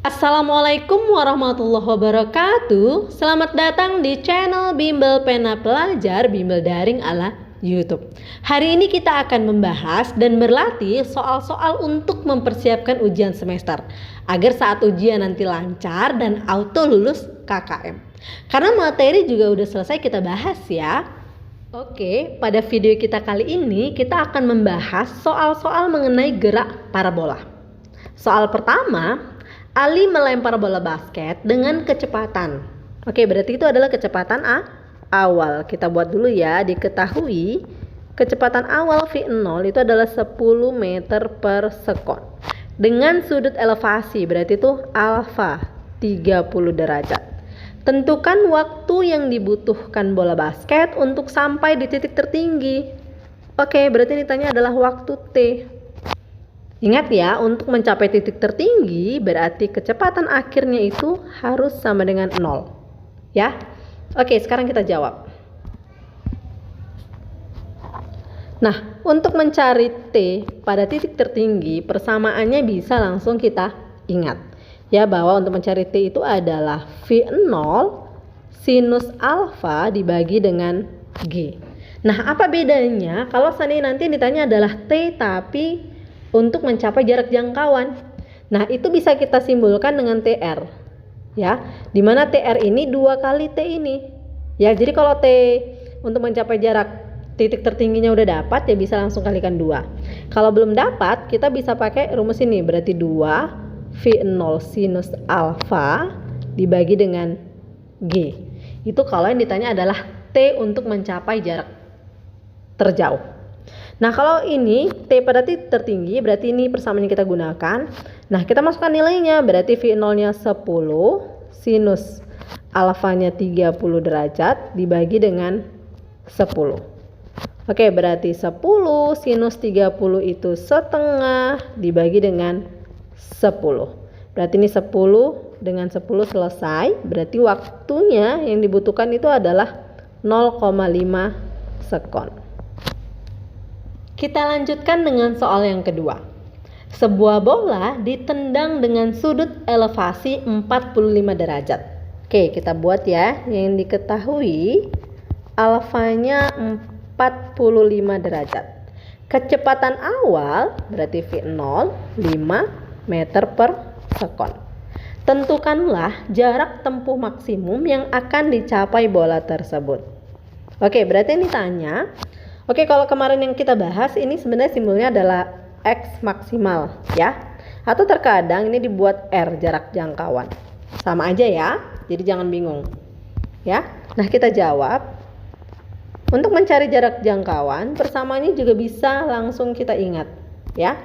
Assalamualaikum warahmatullahi wabarakatuh. Selamat datang di channel Bimbel Pena Pelajar Bimbel Daring ala YouTube. Hari ini kita akan membahas dan berlatih soal-soal untuk mempersiapkan ujian semester agar saat ujian nanti lancar dan auto lulus KKM. Karena materi juga udah selesai kita bahas ya. Oke, pada video kita kali ini kita akan membahas soal-soal mengenai gerak parabola. Soal pertama, Ali melempar bola basket dengan kecepatan. Oke, berarti itu adalah kecepatan awal. Kita buat dulu ya, diketahui kecepatan awal V0 itu adalah 10 meter per sekon. Dengan sudut elevasi, berarti itu alfa 30 derajat. Tentukan waktu yang dibutuhkan bola basket untuk sampai di titik tertinggi. Oke, berarti ditanya adalah waktu T. Ingat ya, untuk mencapai titik tertinggi berarti kecepatan akhirnya itu harus sama dengan 0. Ya. Oke, sekarang kita jawab. Nah, untuk mencari T pada titik tertinggi, persamaannya bisa langsung kita ingat. Ya, bahwa untuk mencari T itu adalah V0 sinus alfa dibagi dengan G. Nah, apa bedanya kalau seandainya nanti ditanya adalah T tapi untuk mencapai jarak jangkauan? Nah, itu bisa kita simbolkan dengan TR. Ya, dimana TR ini 2 kali T ini. Ya, jadi kalau T untuk mencapai jarak titik tertingginya udah dapat, ya bisa langsung kalikan 2. Kalau belum dapat, kita bisa pakai rumus ini. Berarti 2 V0 sinus alfa dibagi dengan G. Itu kalau yang ditanya adalah T untuk mencapai jarak terjauh. Nah, kalau ini T pada titik tertinggi, berarti ini persamaan yang kita gunakan. Nah, kita masukkan nilainya, berarti V0-nya 10, sinus alfanya 30 derajat dibagi dengan 10. Oke, berarti 10 sinus 30 itu setengah dibagi dengan 10. Berarti ini 10 dengan 10 selesai, berarti waktunya yang dibutuhkan itu adalah 0,5 sekon. Kita lanjutkan dengan soal yang kedua. Sebuah bola ditendang dengan sudut elevasi 45 derajat. Oke, kita buat ya. Yang diketahui alfanya 45 derajat. Kecepatan awal berarti V0 5 meter per sekon. Tentukanlah jarak tempuh maksimum yang akan dicapai bola tersebut. Oke, berarti ini tanya. Oke, kalau kemarin yang kita bahas ini sebenarnya simbolnya adalah X maksimal ya. Atau terkadang ini dibuat R jarak jangkauan. Sama aja ya. Jadi jangan bingung. Ya. Nah, kita jawab. Untuk mencari jarak jangkauan, persamaannya juga bisa langsung kita ingat ya.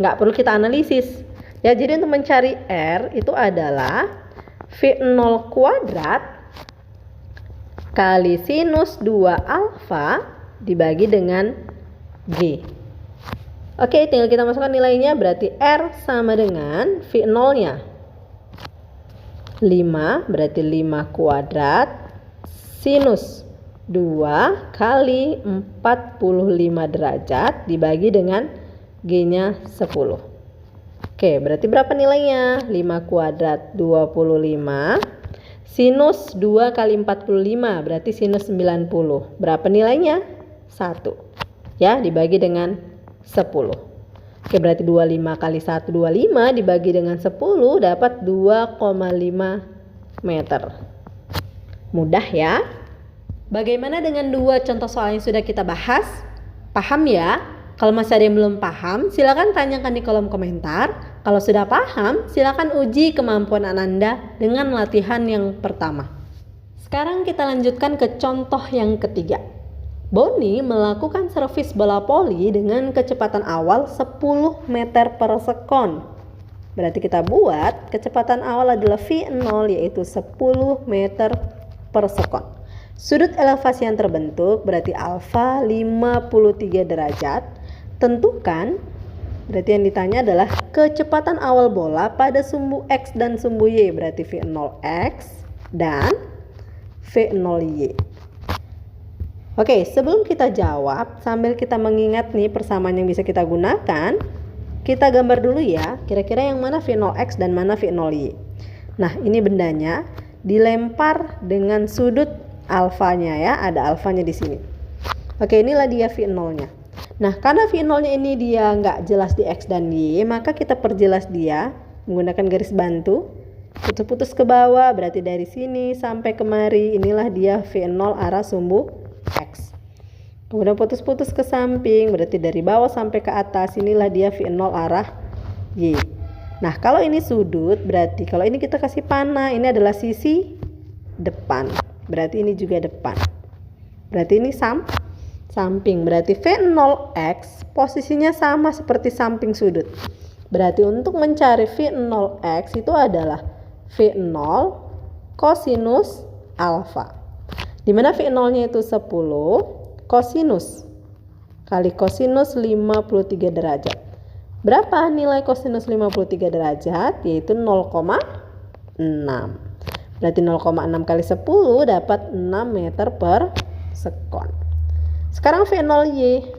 Nggak perlu kita analisis. Ya, jadi untuk mencari R itu adalah V0 kuadrat kali sinus 2 alfa dibagi dengan G. Oke, tinggal kita masukkan nilainya, berarti R sama dengan V0-nya 5, berarti 5 kuadrat sinus 2 kali 45 derajat dibagi dengan G-nya 10. Oke, berarti berapa nilainya? 5 kuadrat 25 sinus 2 kali 45 berarti sinus 90. Berapa nilainya? 1 ya, dibagi dengan 10. Oke, berarti 25 kali 1 25 dibagi dengan 10 dapat 2,5 meter. Mudah ya. Bagaimana dengan dua contoh soal yang sudah kita bahas? Paham ya? Kalau masih ada yang belum paham, silakan tanyakan di kolom komentar. Kalau sudah paham, silakan uji kemampuan Anda dengan latihan yang pertama. Sekarang kita lanjutkan ke contoh yang ketiga. Boni melakukan servis bola voli dengan kecepatan awal 10 meter per sekon. Berarti kita buat kecepatan awal adalah V0 yaitu 10 meter per sekon. Sudut elevasi yang terbentuk berarti alfa 53 derajat. Tentukan, berarti yang ditanya adalah kecepatan awal bola pada sumbu X dan sumbu Y, berarti V0X dan V0Y. Oke, sebelum kita jawab, sambil kita mengingat nih persamaan yang bisa kita gunakan, kita gambar dulu ya, kira-kira yang mana V0X dan mana V0Y. Nah, ini bendanya dilempar dengan sudut alfanya ya, ada alfanya di sini. Oke, inilah dia V0-nya. Nah, karena V0-nya ini dia nggak jelas di X dan Y, maka kita perjelas dia menggunakan garis bantu. Putus-putus ke bawah, berarti dari sini sampai kemari, inilah dia V0 arah sumbu X. Kemudian putus-putus ke samping, berarti dari bawah sampai ke atas, inilah dia V0 arah Y. Nah, kalau ini sudut, berarti kalau ini kita kasih panah, ini adalah sisi depan. Berarti ini juga depan. Berarti ini samping. Berarti V0X posisinya sama seperti samping sudut. Berarti untuk mencari V0X itu adalah V0 kosinus alfa. Dimana V0-nya itu 10, kosinus kali kosinus 53 derajat. Berapa nilai kosinus 53 derajat? Yaitu 0,6. Berarti 0,6 kali 10 dapat 6 meter per sekon. Sekarang V0Y.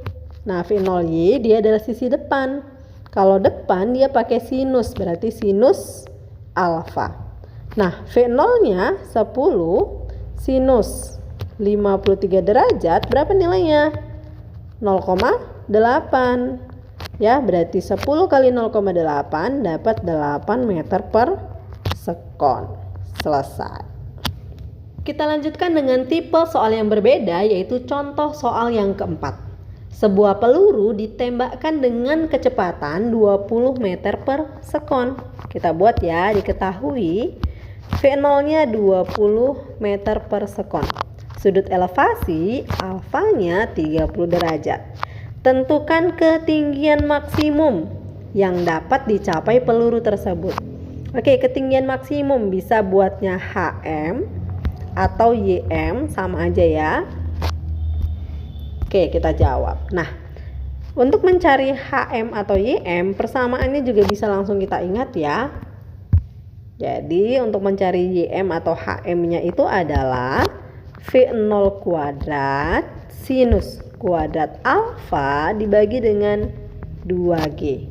Nah, V0Y dia adalah sisi depan. Kalau depan dia pakai sinus, berarti sinus alfa. Nah, V0-nya 10 sinus 53 derajat, berapa nilainya? 0,8. Ya, berarti 10 kali 0,8 dapat 8 meter per sekon. Selesai. Kita lanjutkan dengan tipe soal yang berbeda, yaitu contoh soal yang keempat. Sebuah peluru ditembakkan dengan kecepatan 20 meter per sekon. Kita buat ya, diketahui V0-nya 20 meter per sekon. Sudut elevasi alfanya 30 derajat. Tentukan ketinggian maksimum yang dapat dicapai peluru tersebut. Oke, ketinggian maksimum bisa buatnya HM atau YM, sama aja ya. Oke, kita jawab. Nah, untuk mencari HM atau YM, persamaannya juga bisa langsung kita ingat ya. Jadi, untuk mencari YM atau HM-nya itu adalah V0 kuadrat sinus kuadrat alfa dibagi dengan 2G.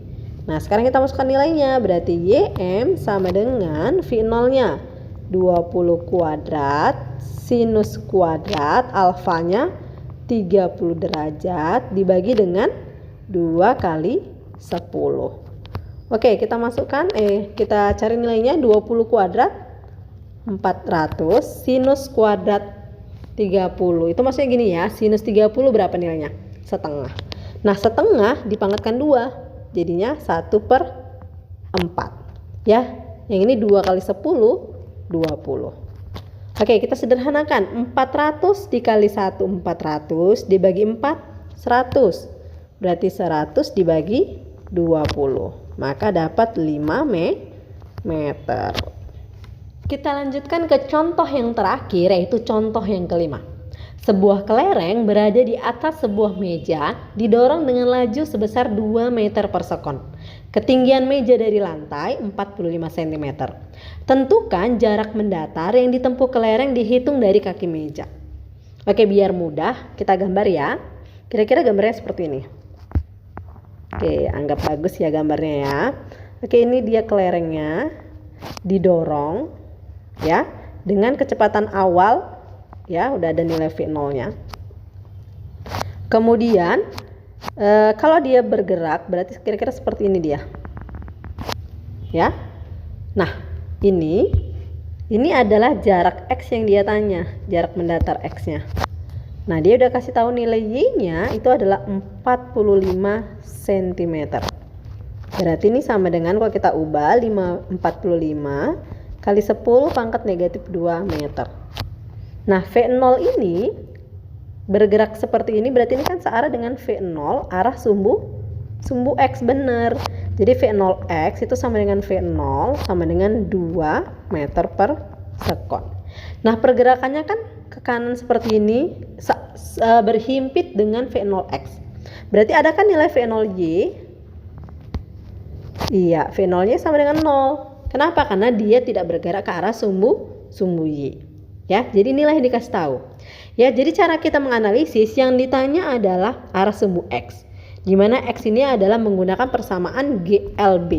Nah, sekarang kita masukkan nilainya. Berarti YM sama dengan V0-nya 20 kuadrat sinus kuadrat alfanya 30 derajat dibagi dengan 2 kali 10. Oke, kita masukkan kita cari nilainya. 20 kuadrat 400 sinus kuadrat 30. Itu maksudnya gini ya, sinus 30 berapa nilainya? Setengah. Nah, setengah dipangkatkan 2, jadinya 1/4. Ya, yang ini 2 kali 10, 20. Oke, kita sederhanakan. 400 dikali 1, 400 dibagi 4, 100. Berarti 100 dibagi 20. Maka dapat 5 meter. Kita lanjutkan ke contoh yang terakhir, yaitu contoh yang kelima. Sebuah kelereng berada di atas sebuah meja didorong dengan laju sebesar 2 meter per sekon. Ketinggian meja dari lantai 45 cm. Tentukan jarak mendatar yang ditempuh kelereng dihitung dari kaki meja. Oke, biar mudah kita gambar ya. Kira-kira gambarnya seperti ini. Oke, anggap bagus ya gambarnya ya. Oke, ini dia kelerengnya didorong ya dengan kecepatan awal ya, udah ada nilai V0-nya. Kemudian kalau dia bergerak berarti kira-kira seperti ini dia ya. Nah, ini adalah jarak X yang dia tanya, jarak mendatar X-nya. Nah, dia udah kasih tahu nilai Y-nya itu adalah 45 cm. Berarti ini sama dengan kalau kita ubah 45 kali 10 pangkat negatif 2 meter. Nah, V0 ini bergerak seperti ini, berarti ini kan searah dengan V0 arah sumbu X, benar. Jadi V0X itu sama dengan V0 sama dengan 2 meter per sekon. Nah, pergerakannya kan ke kanan seperti ini berhimpit dengan V0X. Berarti ada kan nilai V0Y? Iya, V0-nya sama dengan 0. Kenapa? Karena dia tidak bergerak ke arah sumbu Y. Ya, jadi nilai yang dikasih tahu. Ya, jadi cara kita menganalisis yang ditanya adalah arah sumbu X. di mana X ini adalah menggunakan persamaan GLB.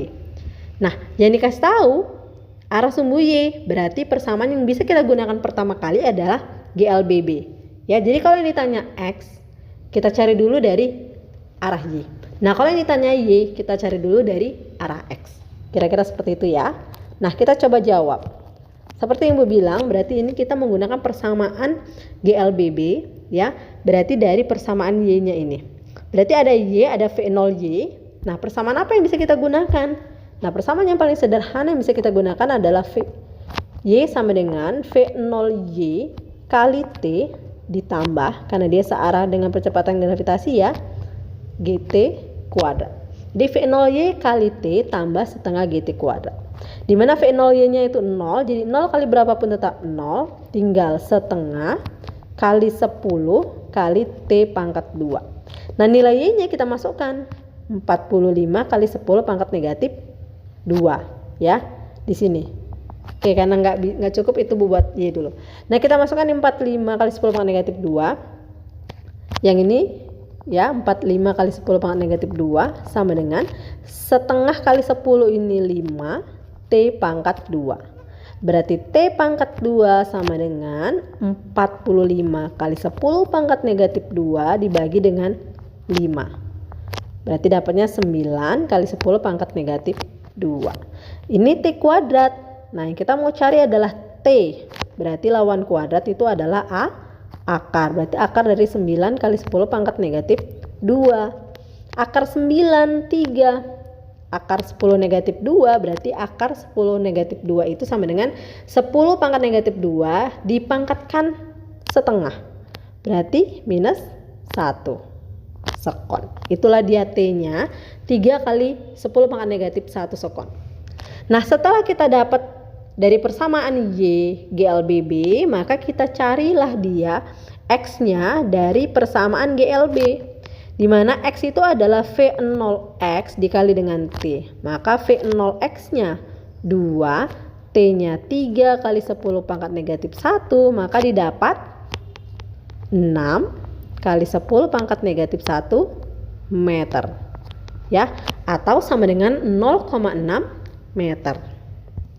Nah, yang dikasih tahu arah sumbu Y, berarti persamaan yang bisa kita gunakan pertama kali adalah GLBB. Ya, jadi kalau yang ditanya X, kita cari dulu dari arah Y. Nah, kalau yang ditanya Y, kita cari dulu dari arah X. Kira-kira seperti itu ya. Nah, kita coba jawab. Seperti yang Ibu bilang, berarti ini kita menggunakan persamaan GLBB, ya. Berarti dari persamaan Y-nya ini. Berarti ada Y, ada V0Y. Nah, persamaan apa yang bisa kita gunakan? Nah, persamaan yang paling sederhana yang bisa kita gunakan adalah Y sama dengan V0Y kali T ditambah, karena dia searah dengan percepatan gravitasi ya, GT kuadrat. Jadi V0Y kali T tambah setengah GT kuadrat. Dimana V0Y-nya itu 0, jadi 0 kali berapapun tetap 0, tinggal setengah kali 10 kali T pangkat 2. Nah, nilai Y-nya kita masukkan 45 kali 10 pangkat negatif 2 ya di sini. Oke, karena nggak cukup itu buat Y dulu. Nah, kita masukkan 45 kali 10 pangkat negatif 2. Yang ini ya, 45 kali 10 pangkat negatif 2 sama dengan setengah kali 10 ini 5 T pangkat 2. Berarti T pangkat 2 sama dengan 45 kali 10 pangkat negatif 2 dibagi dengan 5. Berarti dapatnya 9 kali 10 pangkat negatif 2. Ini T kuadrat. Nah, yang kita mau cari adalah T. Berarti lawan kuadrat itu adalah akar. Berarti akar dari 9 kali 10 pangkat negatif 2. Akar 9, 3. Akar 10 negatif 2, berarti akar 10 negatif 2 itu sama dengan 10 pangkat negatif 2 dipangkatkan setengah. Berarti minus 1 sekon. Itulah dia T-nya, 3 kali 10 pangkat negatif 1 sekon. Nah, setelah kita dapat dari persamaan Y GLBB, maka kita carilah dia X-nya dari persamaan GLB. Di mana X itu adalah V0X dikali dengan T. Maka V0X-nya 2, T-nya 3 kali 10 pangkat negatif 1, maka didapat 6 kali 10 pangkat negatif 1 meter. Ya, atau sama dengan 0,6 meter.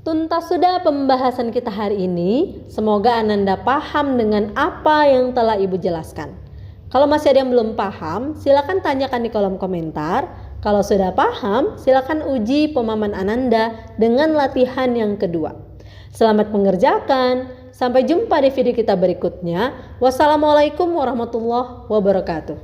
Tuntas sudah pembahasan kita hari ini. Semoga Ananda paham dengan apa yang telah Ibu jelaskan. Kalau masih ada yang belum paham, silakan tanyakan di kolom komentar. Kalau sudah paham, silakan uji pemahaman Ananda dengan latihan yang kedua. Selamat mengerjakan. Sampai jumpa di video kita berikutnya. Wassalamualaikum warahmatullahi wabarakatuh.